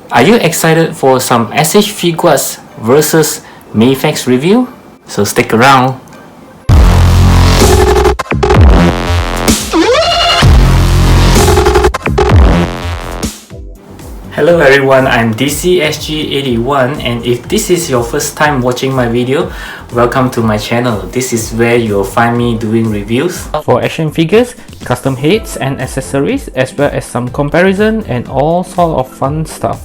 Are you excited for some SH Figuarts versus Mafex review? So stick around. Hello everyone, I'm DCSG81, and if this is your first time watching my video, welcome to my channel. This is where you'll find me doing reviews for action figures, custom heads and accessories, as well as some comparison and all sort of fun stuff.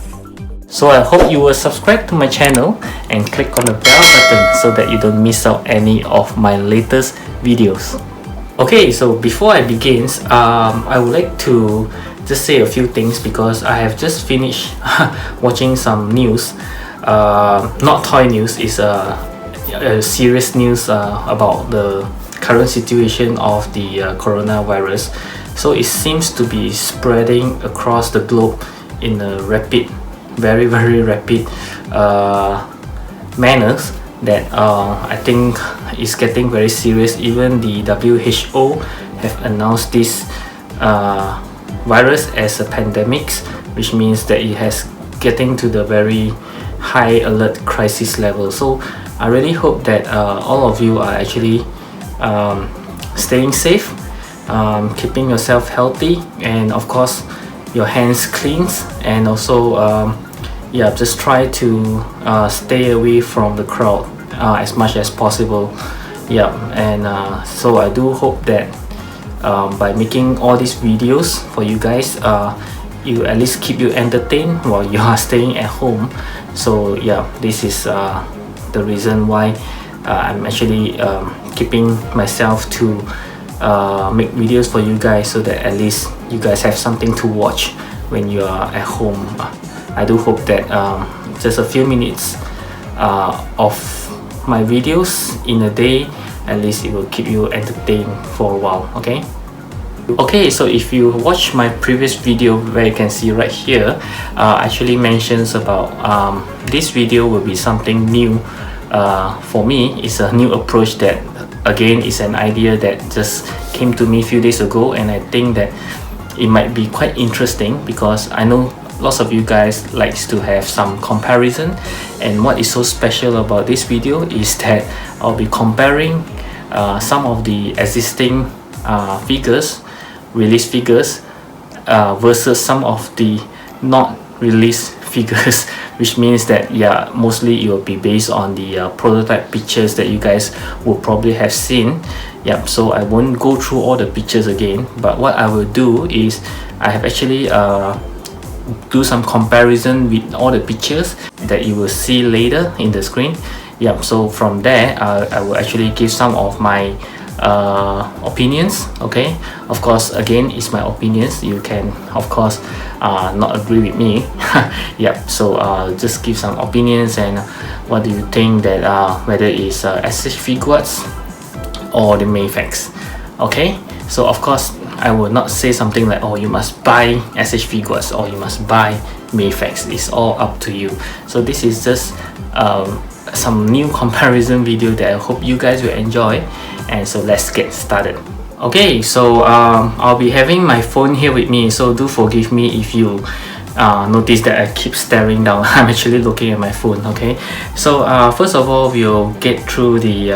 So I hope you will subscribe to my channel and click on the bell button so that you don't miss out any of my latest videos. Okay, so before I begin, I would like to just say a few things because I have just finished watching some news. Not toy news, it's a serious news about the current situation of the coronavirus. So it seems to be spreading across the globe in a rapid, very rapid manners that I think is getting very serious. Even the WHO have announced this virus as a pandemic, which means that it has getting to the very high alert crisis level. So I really hope that all of you are actually staying safe, keeping yourself healthy, and of course your hands clean, and also yeah, just try to stay away from the crowd as much as possible. Yeah, and so I do hope that by making all these videos for you guys, you at least keep you entertained while you are staying at home. So yeah, this is the reason why I'm actually keeping myself to make videos for you guys, so that at least you guys have something to watch when you are at home. I do hope that just a few minutes of my videos in a day, at least it will keep you entertained for a while. Okay, so if you watch my previous video where you can see right here, actually mentions about this video will be something new for me. It's a new approach that again is an idea that just came to me a few days ago, and I think that it might be quite interesting because I know lots of you guys likes to have some comparison. And what is so special about this video is that I'll be comparing some of the existing released figures versus some of the not released figures, which means that yeah, mostly it will be based on the prototype pictures that you guys will probably have seen. Yeah, so I won't go through all the pictures again, but what I will do is I have actually do some comparison with all the pictures that you will see later in the screen. Yeah, so from there I will actually give some of my opinions. Okay, of course, again, it's my opinions. You can of course not agree with me. Yeah, so just give some opinions, and what do you think that whether it's SH Figuarts or the Mafex. Okay, so of course I will not say something like, oh, you must buy SH Figuarts or you must buy Mafex. It's all up to you. So this is just some new comparison video that I hope you guys will enjoy. And so let's get started. Okay, so I'll be having my phone here with me, so do forgive me if you notice that I keep staring down. I'm actually looking at my phone. Okay, so first of all, we'll get through the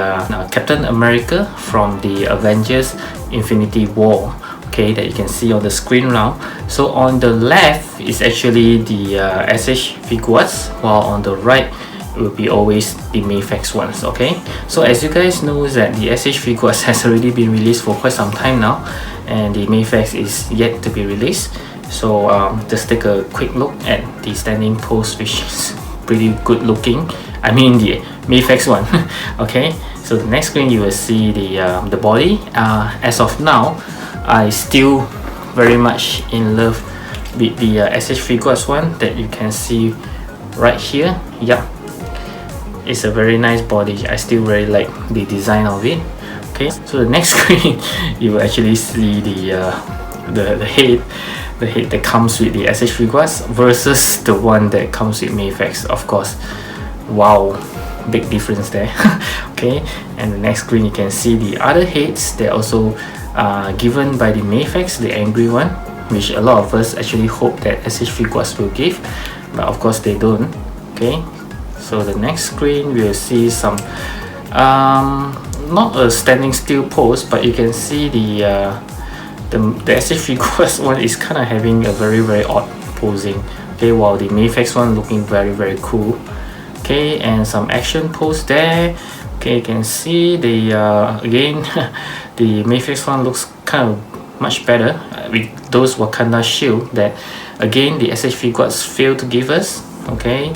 Captain America from the Avengers Infinity War, okay, that you can see on the screen now. So on the left is actually the SH Figuarts, while on the right will be always the Mafex ones. Okay, so as you guys know that the SH Figuarts has already been released for quite some time now, and the Mafex is yet to be released. So just take a quick look at the standing pose, which is pretty good looking. I mean the Mafex one. Okay, so the next screen you will see the body. As of now, I still very much in love with the SH Figuarts one that you can see right here. Yeah, it's a very nice body. I still very like the design of it. Okay, so the next screen you will actually see the head that comes with the SH Figuarts versus the one that comes with Mafex. Of course, wow, big difference there. Okay, and the next screen you can see the other heads. They're also given by the Mafex, the angry one, which a lot of us actually hope that SH Figuarts will give. but of course they don't. Okay, so the next screen we'll see some not a standing still pose, but you can see the SH Figuarts one is kind of having a very odd posing. Okay, while the Mafex one looking very cool. Okay, and some action pose there. Okay, you can see the again the Mafex one looks kind of much better with those Wakanda shield that again the SH Figuarts failed to give us. Okay,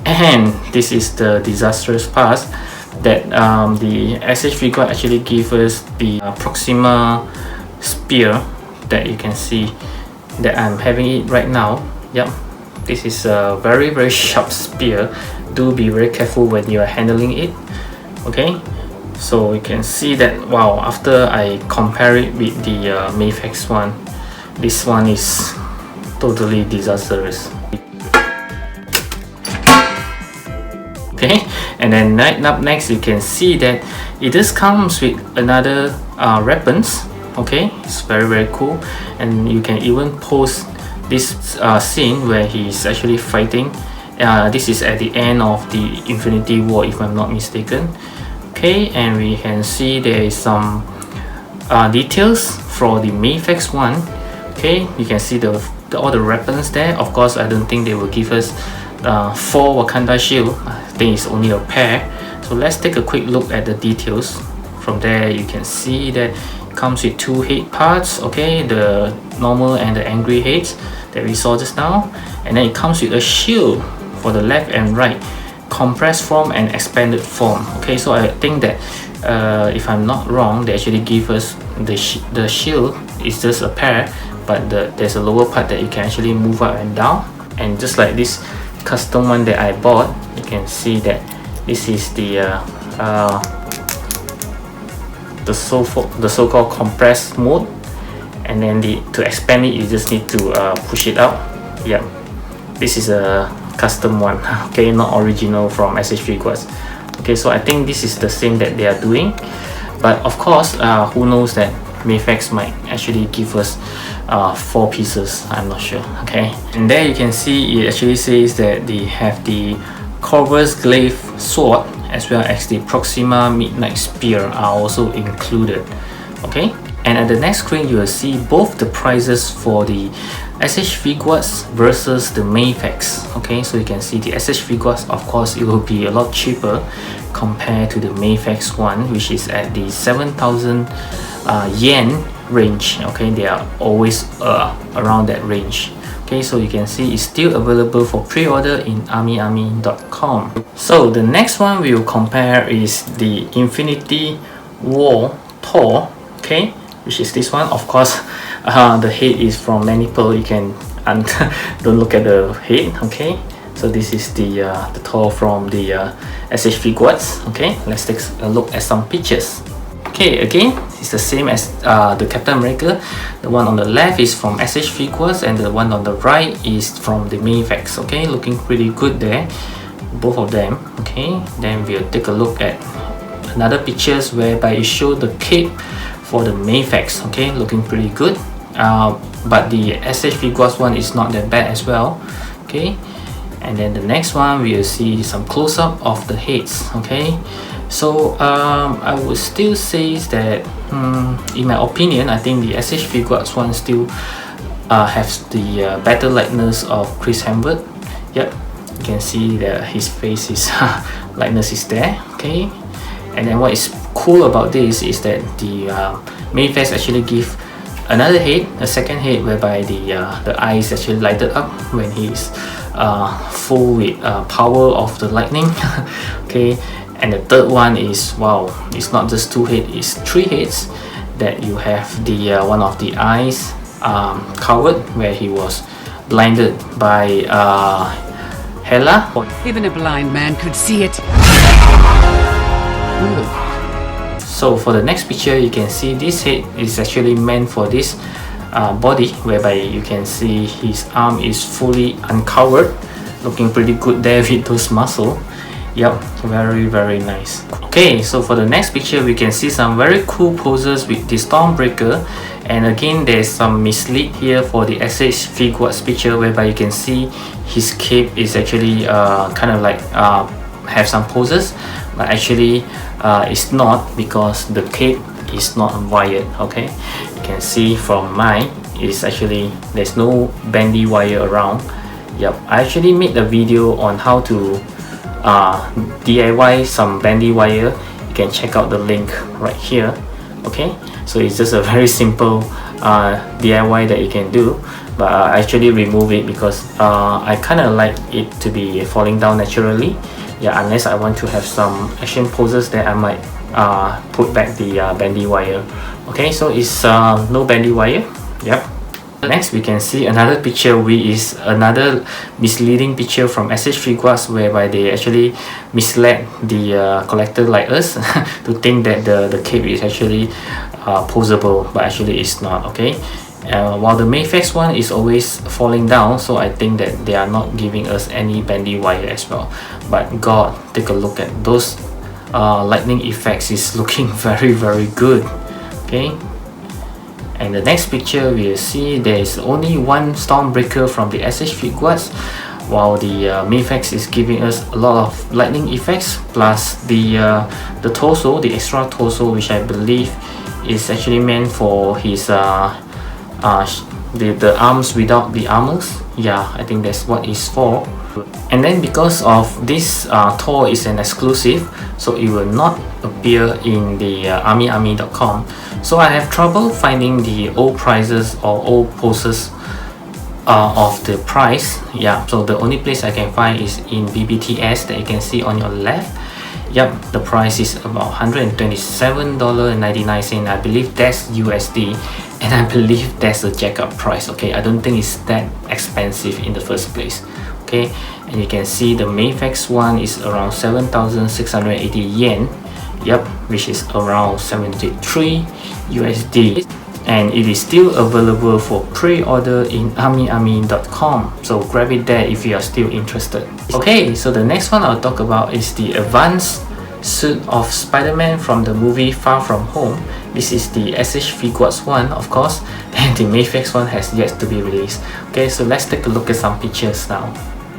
and this is the disastrous part that the SH Figuarts actually give us the Proxima spear that you can see that I'm having it right now. Yep, this is a very sharp spear. Do be very careful when you are handling it. Okay, so you can see that, wow, after I compare it with the Mafex one, this one is totally disastrous. Okay, and then up next you can see that it just comes with another weapons. Okay, it's very cool, and you can even post this scene where he's actually fighting. This is at the end of the Infinity War, if I'm not mistaken. Okay, and we can see there is some details for the Mafex one. Okay, you can see all the weapons there. Of course, I don't think they will give us 4 Wakanda shield. I think it's only a pair. So let's take a quick look at the details. From there you can see that it comes with 2 head parts. Okay, the normal and the angry heads that we saw just now, and then it comes with a shield for the left and right, compressed form and expanded form. Okay, so I think that if I'm not wrong, they actually give us the shield is just a pair, but there's a lower part that you can actually move up and down. And just like this custom one that I bought, you can see that this is the so-called compressed mode, and then to expand it you just need to push it out. Yeah, this is a custom one. Okay, not original from SH Figuarts. Okay, so I think this is the same that they are doing, but of course who knows that Mafex might actually give us 4 pieces. I'm not sure. Okay, and there you can see it actually says that they have the Corvus Glaive sword as well as the Proxima Midnight Spear are also included. Okay, and at the next screen you will see both the prices for the SH Figuarts versus the Mafex. Okay, so you can see the SH Figuarts, of course it will be a lot cheaper compared to the Mafex one, which is at the 7,000 yen range. Okay, they are always around that range. Okay, so you can see it's still available for pre-order in AmiAmi.com. So the next one we will compare is the Infinity War Thor. Okay, which is this one. Of course, the head is from Manipul. You can don't look at the head. Okay, so this is the Thor from the SH Figuarts. Okay, let's take a look at some pictures. Okay, again, it's the same as the Captain America. The one on the left is from SH Figuarts, and the one on the right is from the Mafex. Okay, looking pretty good there, both of them. Okay, then we'll take a look at another pictures whereby it shows the cape for the Mafex. Okay, looking pretty good. But the SH Figuarts one is not that bad as well. Okay, and then the next one we'll see some close-up of the heads. Okay, so I would still say that in my opinion, I think the SH Figuarts one still has the better likeness of Chris Hemsworth. Yep, you can see that his face is likeness is there. Okay, and then what is cool about this is that the Mafex actually give another head, a second head, whereby the eyes actually lighted up when he's full with power of the lightning. Okay, and the third one is, wow, it's not just 2 heads, it's 3 heads, that you have the one of the eyes covered where he was blinded by Hela. Even a blind man could see it. So for the next picture you can see this head is actually meant for this body, whereby you can see his arm is fully uncovered, looking pretty good there with those muscles. Yep, very nice. Okay, so for the next picture we can see some very cool poses with the Stormbreaker And again, there's some mislead here for the SH Figuarts picture, whereby you can see his cape is actually kind of like have some poses, but actually it's not, because the cape is not wired. Okay, you can see from mine, it's actually there's no bandy wire around. Yep, I actually made a video on how to DIY some bandy wire. You can check out the link right here. Okay, so it's just a very simple DIY that you can do, but I actually remove it because I kind of like it to be falling down naturally. Yeah, unless I want to have some action poses, then I might put back the bandy wire. Okay, so it's no bandy wire. Yep. Next, we can see another picture, which is another misleading picture from SH Figuarts, whereby they actually misled the collector like us to think that the cape is actually posable, but actually it's not. Okay, while the Mafex one is always falling down, so I think that they are not giving us any bandy wire as well. But God, take a look at those lightning effects, is looking very good. Okay. And the next picture, we'll see there is only one Stormbreaker from the SH Figuarts, while the Mafex is giving us a lot of lightning effects, plus the torso, the extra torso, which I believe is actually meant for his the arms without the armors. Yeah, I think that's what it's for. And then because of this Thor is an exclusive, so it will not appear in the army.com. So I have trouble finding the old prices or old poses of the price. Yeah, so the only place I can find is in BBTS that you can see on your left. Yep, the price is about $127.99. I believe that's USD, and I believe that's a jack-up price. Okay, I don't think it's that expensive in the first place. Okay, and you can see the Mafex one is around 7,680 yen. Yep, which is around 73 USD, and it is still available for pre-order in army.com, so grab it there if you are still interested. Okay, so the next one I'll talk about is the advanced suit of Spider-Man from the movie Far From Home. This is the SH Figuarts one, of course, and the Mafex one has yet to be released. Okay, so let's take a look at some pictures now.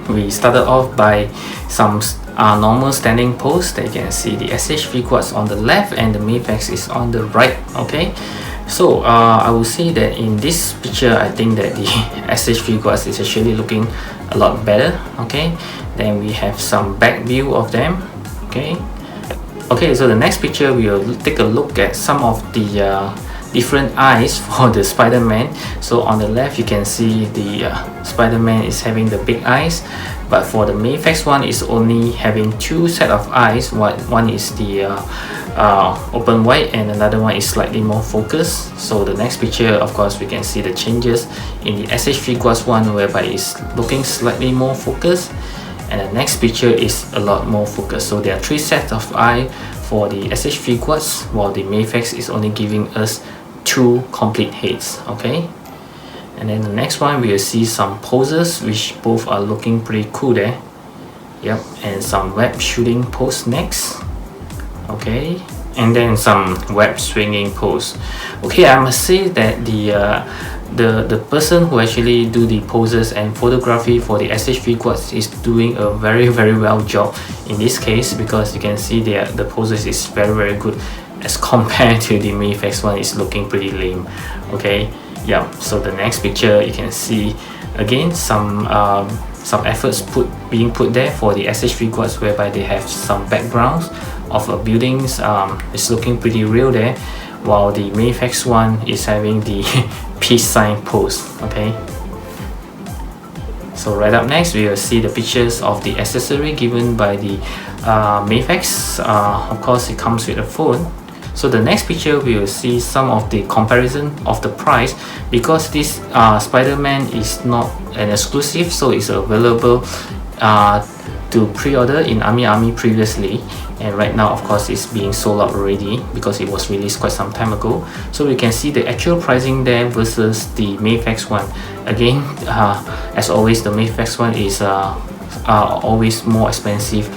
We started off by some normal standing pose that you can see the SH Figuarts on the left and the Mafex is on the right. Okay, so I will say that in this picture, I think that the SH Figuarts is actually looking a lot better. Okay, then we have some back view of them. Okay, so the next picture we will take a look at some of the different eyes for the Spider-Man. So on the left you can see the Spider-Man is having the big eyes, but for the Mafex one is only having two set of eyes. One is the open wide and another one is slightly more focused. So the next picture, of course, we can see the changes in the SH Figuarts one, whereby it's looking slightly more focused, and the next picture is a lot more focused. So there are three sets of eye for the SH Figuarts, while the Mafex is only giving us two complete heads. Okay, and then the next one we will see some poses which both are looking pretty cool there. Yep, and some web shooting pose next. Okay, and then some web swinging pose. Okay, I must say that the person who actually do the poses and photography for the SH Figuarts is doing a very well job in this case, because you can see the poses is very good as compared to the Mafex one is looking pretty lame. Okay, yeah, so the next picture you can see again some efforts being put there for the SH Figuarts, whereby they have some backgrounds of buildings. It's looking pretty real there, while the Mafex one is having the peace sign pose. Okay, so right up next we will see the pictures of the accessory given by the Mafex. Of course, it comes with a phone. So the next picture we will see some of the comparison of the price, because this Spider-Man is not an exclusive, so it's available to pre-order in Army previously, and right now of course it's being sold out already because it was released quite some time ago. So we can see the actual pricing there versus the Mafex one. Again, as always, the Mafex one is always more expensive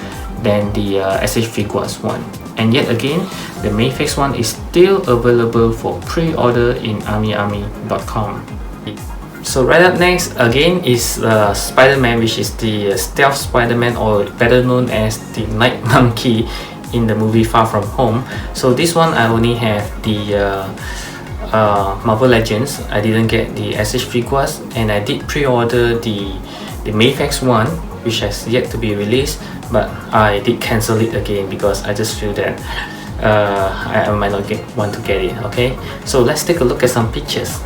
than the SH Figuarts one. And yet again, the Mafex one is still available for pre-order in ArmyArmy.com. So right up next again is Spider-Man, which is the stealth Spider-Man, or better known as the Night Monkey in the movie Far From Home. So this one I only have the Marvel Legends. I didn't get the SH Figuarts, and I did pre-order the Mafex one, which has yet to be released, but I did cancel it again because I just feel that I might not want to get it. Okay, so let's take a look at some pictures.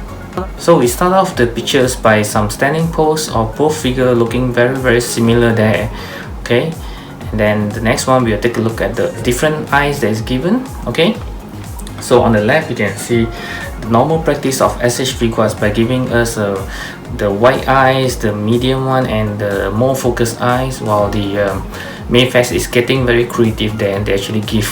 So we start off the pictures by some standing pose of both figure looking very similar there. Okay, and then the next one we'll take a look at the different eyes that is given. Okay, so on the left you can see the normal practice of SH Figuarts by giving us the white eyes, the medium one, and the more focused eyes, while the Mafex is getting very creative there, and they actually give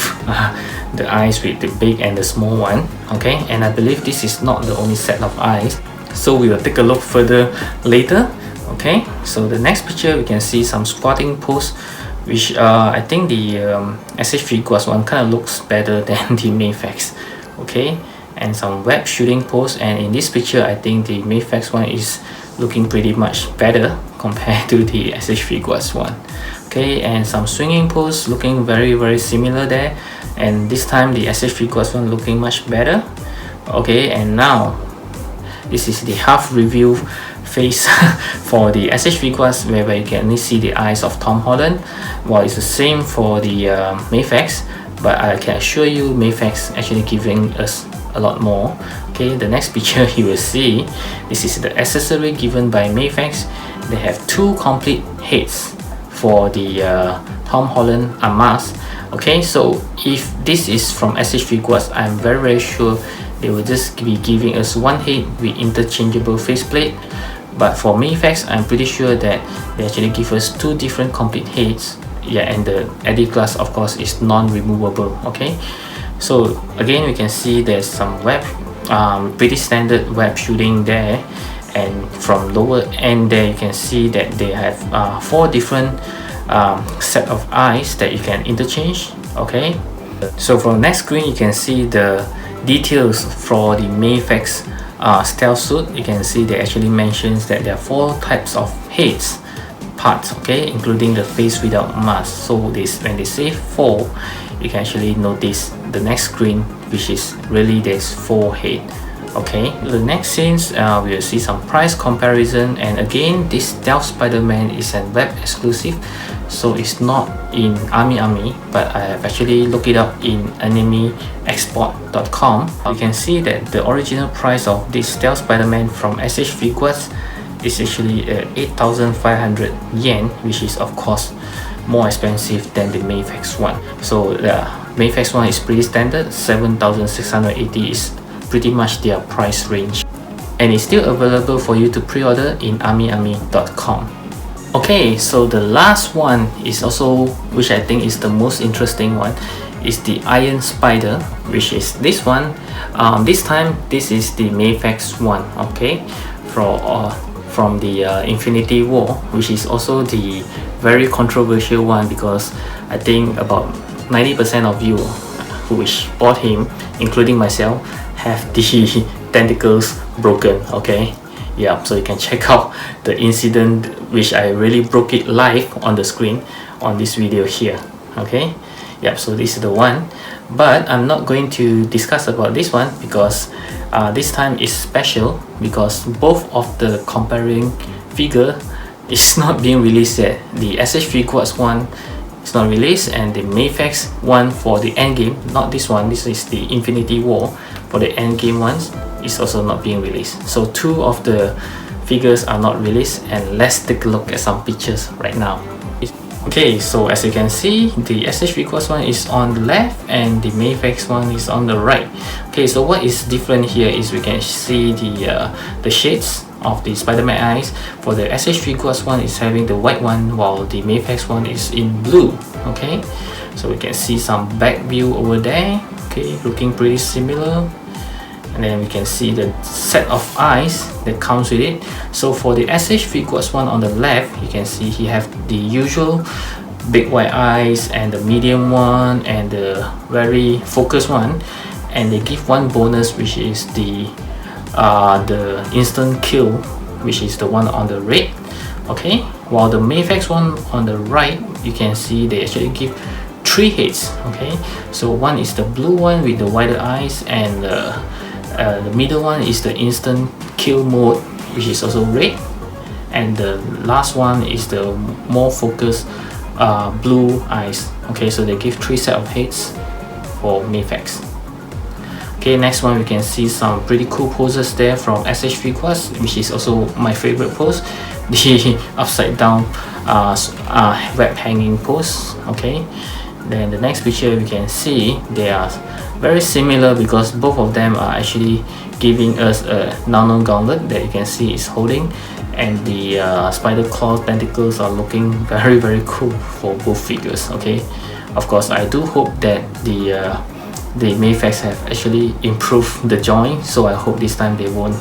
the eyes with the big and the small one. Okay, and I believe this is not the only set of eyes, so we will take a look further later. Okay, so the next picture we can see some squatting pose, which I think the SH Figuarts one kind of looks better than the Mafex. Okay, and some web shooting pose, and in this picture I think the Mafex one is looking pretty much better compared to the SH Figuarts one. Okay, and some swinging pose looking very similar there, and this time the SH Figuarts one looking much better. Okay, and now this is the half review face for the SH Figuarts, whereby you can only see the eyes of Tom Holland, while it's the same for the Mafex, but I can assure you Mafex actually giving us a lot more. Okay, the next picture you will see, this is the accessory given by Mafex. They have two complete heads for the Tom Holland mask. Okay, so if this is from SH Figuarts, I'm very sure they will just be giving us one head with interchangeable faceplate. But for Mafex, I'm pretty sure that they actually give us two different complete heads. Yeah, and the edit glass of course is non-removable. Okay, so again we can see there's some web, pretty standard web shooting there, and from lower end there you can see that they have 4 different set of eyes that you can interchange. Okay, so from next screen you can see the details for the Mafex stealth suit. You can see they actually mentions that there are 4 types of heads parts, okay, including the face without mask. So this, when they say 4, you can actually notice the next screen, which is really there's 4 head. Okay, the next scenes we'll see some price comparison, and again this stealth Spider-Man is a web exclusive, so it's not in Army, but I have actually looked it up in animeexport.com. You can see that the original price of this stealth Spider-Man from SH Figuarts is actually 8,500 yen, which is of course more expensive than the Mafex one. So the Mafex one is pretty standard, 7,680 is pretty much their price range, and it's still available for you to pre-order in ArmyArmy.com. Okay, so the last one is also, which I think is the most interesting one, is the Iron Spider, which is this one. This time this is the Mafex one. Okay, from the Infinity War, which is also the very controversial one, because I think about 90% of you who bought him, including myself, have the tentacles broken. Okay, yeah, so you can check out the incident, which I really broke it live on the screen on this video here. Okay, yeah, so this is the one, but I'm not going to discuss about this one because this time is special, because both of the comparing figure is not being released yet. The SH Figuarts one is not released, and the Mafex one for the Endgame, not this one, this is the Infinity War, for the Endgame ones is also not being released. So 2 of the figures are not released, and let's take a look at some pictures right now. Okay, so as you can see, the SH Figuarts one is on the left and the Mafex one is on the right. Okay, so what is different here is we can see the shades of the Spider-Man eyes. For the SH Figuarts one is having the white one, while the Mafex one is in blue. Okay, so we can see some back view over there. Okay, looking pretty similar. And then we can see the set of eyes that comes with it. So for the SH Figuarts one on the left, you can see he have the usual big white eyes, and the medium one, and the very focused one. And they give one bonus, which is the instant kill, which is the one on the red. Okay, while the Mafex one on the right, you can see they actually give 3 heads. Okay, so one is the blue one with the wider eyes, and the middle one is the instant kill mode, which is also red, and the last one is the more focused blue eyes. Okay, so they give 3 set of heads for Mafex. Okay, next one we can see some pretty cool poses there from SH Figuarts, which is also my favorite pose, the upside down web hanging pose. Okay, then the next picture we can see they are very similar because both of them are actually giving us a nano gauntlet that you can see is holding, and the spider claw tentacles are looking very cool for both figures. Okay, of course I do hope that the Mafex have actually improved the joint, so I hope this time they won't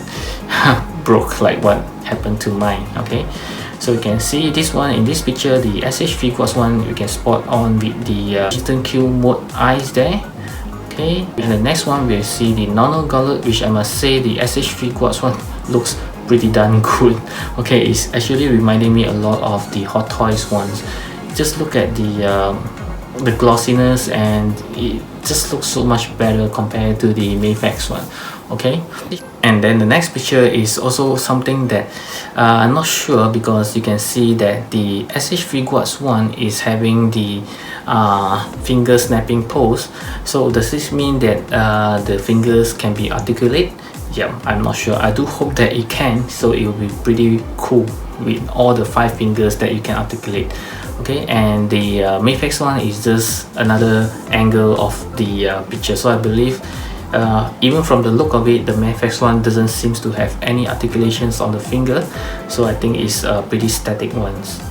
broke like what happened to mine. Okay, so you can see this one in this picture, the SH Figuarts one, you can spot on with the instant kill mode eyes there. Okay, and the next one we'll see the nano gauntlet, which I must say the SH Figuarts one looks pretty darn good. Okay, it's actually reminding me a lot of the Hot Toys ones. Just look at the glossiness, and it just looks so much better compared to the Mafex one. Okay, and then the next picture is also something that I'm not sure, because you can see that the SH Figuarts one is having the finger snapping pose. So does this mean that the fingers can be articulate? Yeah, I'm not sure. I do hope that it can, so it will be pretty cool with all the 5 fingers that you can articulate. Okay, and the Mafex one is just another angle of the picture, so I believe even from the look of it, the Mafex one doesn't seem to have any articulations on the finger, so I think it's pretty static ones.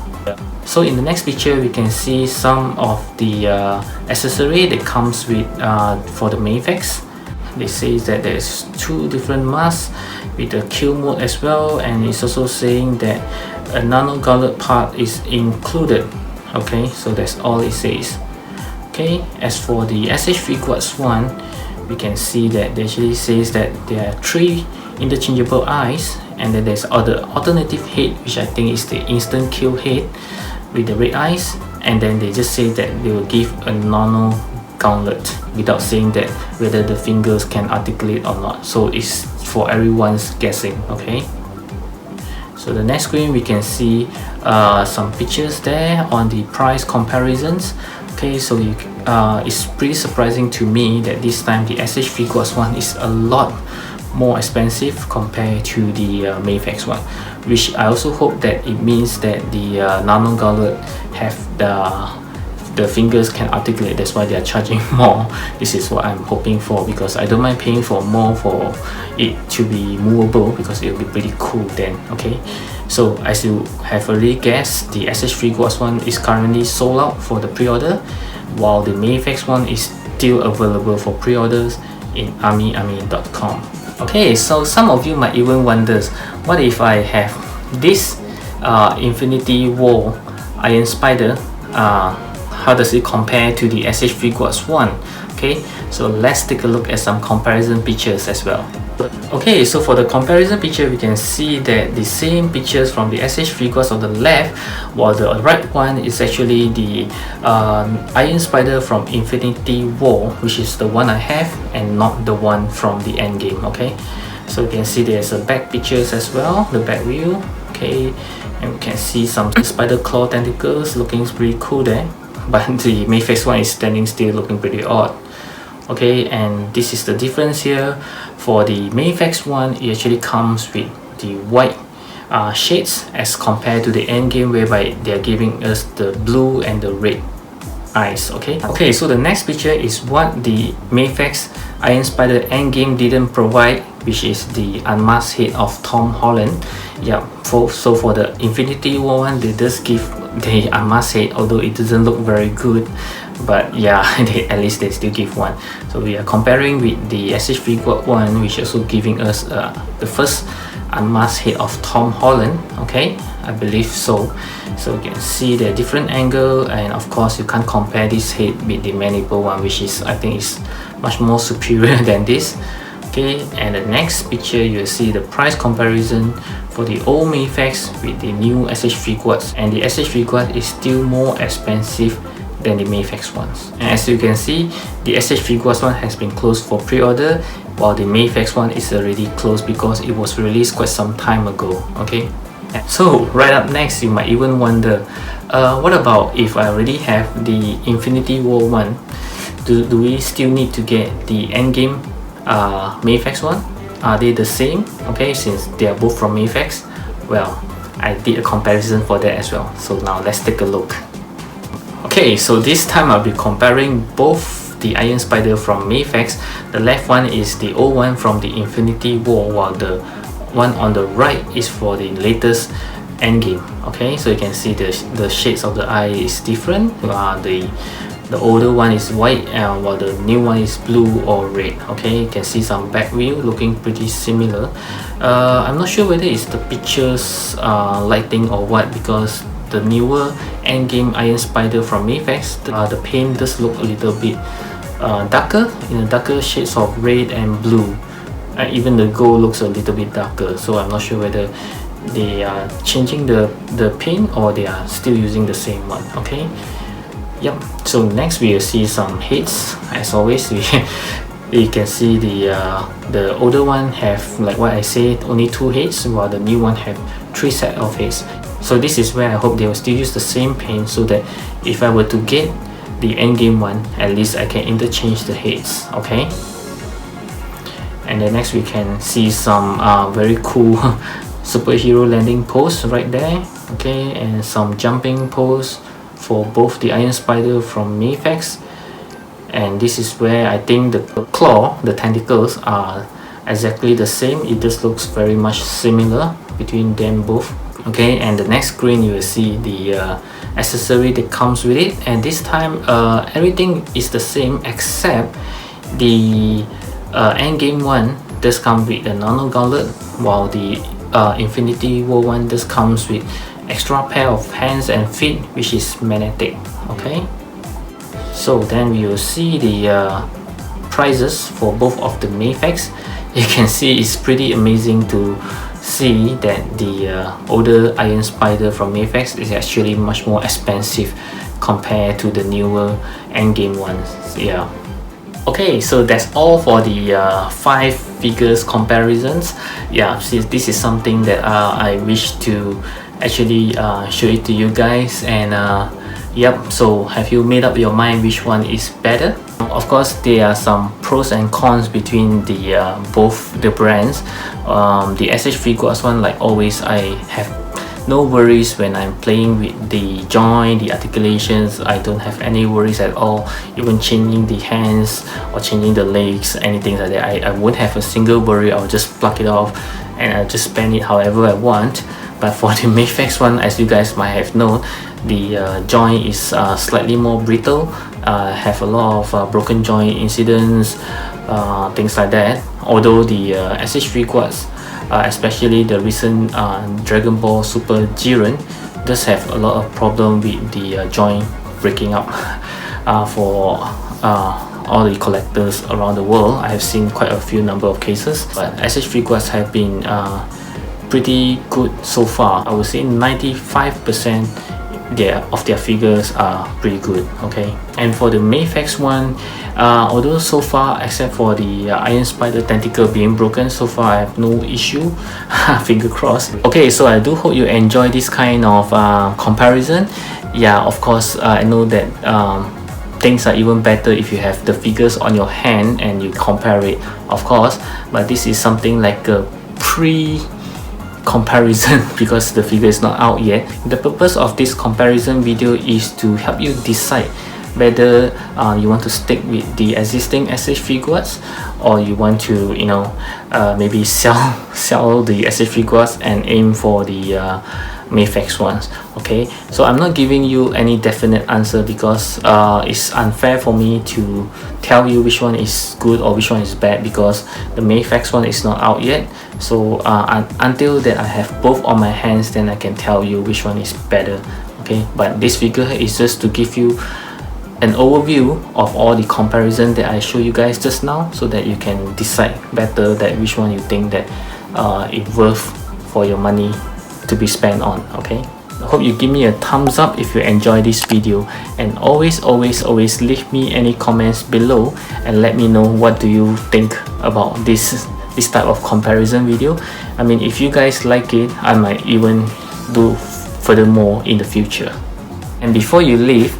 So in the next picture we can see some of the accessory that comes with for the Mafex. They say that there's 2 different masks with the kill mode as well, and it's also saying that a nano gauntlet part is included. Okay, so that's all it says. Okay, as for the SH Figuarts one, we can see that they actually says that there are 3 interchangeable eyes, and then there's other alternative head, which I think is the instant kill head with the red eyes, and then they just say that they will give a nano gauntlet without saying that whether the fingers can articulate or not, so it's for everyone's guessing. Okay, so the next screen we can see some pictures there on the price comparisons. Okay, so it's pretty surprising to me that this time the SH Figuarts one is a lot more expensive compared to the Mafex one, which I also hope that it means that the nano gauntlet have the fingers can articulate, that's why they are charging more. This is what I'm hoping for, because I don't mind paying for more for it to be movable, because it will be pretty cool then. Okay, so as you have already guessed, the SH Figuarts one is currently sold out for the pre-order, while the Mafex one is still available for pre-orders in army.com. Okay, so some of you might even wonder, what if I have this Infinity War Iron Spider, how does it compare to the SH Figuarts one? Okay, so let's take a look at some comparison pictures as well. Okay, so for the comparison picture, we can see that the same pictures from the SH Figuarts on the left, while the right one is actually the Iron Spider from Infinity War, which is the one I have and not the one from the Endgame. Okay, so you can see there's a back pictures as well, the back view. Okay, and we can see some spider claw tentacles looking pretty cool there, but the Mafex one is standing still, looking pretty odd. Okay, and this is the difference here. For the Mafex one, it actually comes with the white shades as compared to the Endgame, whereby they are giving us the blue and the red eyes. Okay, so the next picture is what the Mafex Iron Spider Endgame didn't provide, which is the unmasked head of Tom Holland. Yeah, so for the Infinity War one, they just give the unmasked head, although it doesn't look very good. but yeah, at least they still give one. So we are comparing with the SH Figuarts one, which also giving us the first unmasked head of Tom Holland. Okay, I believe so. So you can see the different angle, and of course you can't compare this head with the mandible one, which is, I think, is much more superior than this. Okay, and the next picture you'll see the price comparison for the old Mafex with the new SH Figuarts, and the SH Figuarts is still more expensive than the Mafex ones. And as you can see, the SH Figuarts one has been closed for pre-order, while the Mafex one is already closed because it was released quite some time ago. Okay, so right up next, you might even wonder, what about if I already have the Infinity War one? Do we still need to get the Endgame Mafex one? Are they the same? Okay, since they are both from Mafex. Well, I did a comparison for that as well, so now let's take a look. Okay, so this time I'll be comparing both the Iron Spider from Mafex. The left one is the old one from the Infinity War, while the one on the right is for the latest Endgame. Okay, so you can see the shades of the eye is different. The older one is white, while the new one is blue or red. Okay, you can see some back view looking pretty similar. I'm not sure whether it's the pictures lighting or what, because the newer Endgame Iron Spider from Mafex, the paint does look a little bit darker, in the darker shades of red and blue. Even the gold looks a little bit darker, so I'm not sure whether they are changing the paint or they are still using the same one. Okay, yep. So next we will see some heads. As always, you can see the older one have, like what I said, only 2 heads, while the new one have 3 set of heads. So this is where I hope they will still use the same paint, so that if I were to get the Endgame one, at least I can interchange the heads. Okay, and then next we can see some very cool superhero landing pose right there. Okay, and some jumping pose for both the Iron Spider from Mafex, and this is where I think the claw, the tentacles, are exactly the same. It just looks very much similar between them both. Okay, and the next screen you will see the accessory that comes with it, and this time everything is the same except the Endgame one does come with a nano gauntlet, while the Infinity War one just comes with extra pair of hands and feet, which is magnetic. Okay, so then we will see the prices for both of the Mafex. You can see it's pretty amazing to see that the older Iron Spider from Mafex is actually much more expensive compared to the newer Endgame ones. Yeah. Okay, so that's all for the 5 figures comparisons. Yeah, since this is something that I wish to actually show it to you guys, and yep, so have you made up your mind which one is better? Of course, there are some pros and cons between the both the brands. The SH Figuarts one, like always, I have no worries when I'm playing with the joint, the articulations. I don't have any worries at all, even changing the hands or changing the legs, anything like that. I won't have a single worry. I'll just pluck it off and I'll just bend it however I want. But for the Mafex one, as you guys might have known, the joint is slightly more brittle, have a lot of broken joint incidents, things like that. Although the SH Figuarts, especially the recent Dragon Ball Super Jiren, does have a lot of problem with the joint breaking up. For all the collectors around the world, I have seen quite a few number of cases, but SH Figuarts have been pretty good so far. I would say 95% of their figures are pretty good. Okay, and for the Mafex one, although so far, except for the Iron Spider tentacle being broken, so far I have no issue. Finger crossed. Okay, so I do hope you enjoy this kind of comparison. Yeah, of course, I know that things are even better if you have the figures on your hand and you compare it, of course, but this is something like a comparison because the figure is not out yet. The purpose of this comparison video is to help you decide whether you want to stick with the existing SH Figuarts, or you want to, you know, maybe sell the SH Figuarts and aim for the Mafex ones. Okay, so I'm not giving you any definite answer because it's unfair for me to tell you which one is good or which one is bad, because the Mafex one is not out yet. So until that I have both on my hands, then I can tell you which one is better. Okay, but this figure is just to give you an overview of all the comparison that I show you guys just now, so that you can decide better that which one you think that it's worth for your money to be spent on. Okay, I hope you give me a thumbs up if you enjoy this video, and always leave me any comments below and let me know what do you think about this type of comparison video. I mean, if you guys like it, I might even do furthermore in the future. And before you leave,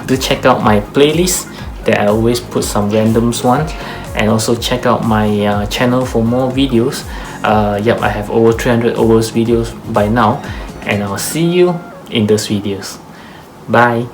do check out my playlist that I always put some randoms ones, and also check out my channel for more videos. Yep, I have over 300 videos by now, and I'll see you in those videos. Bye.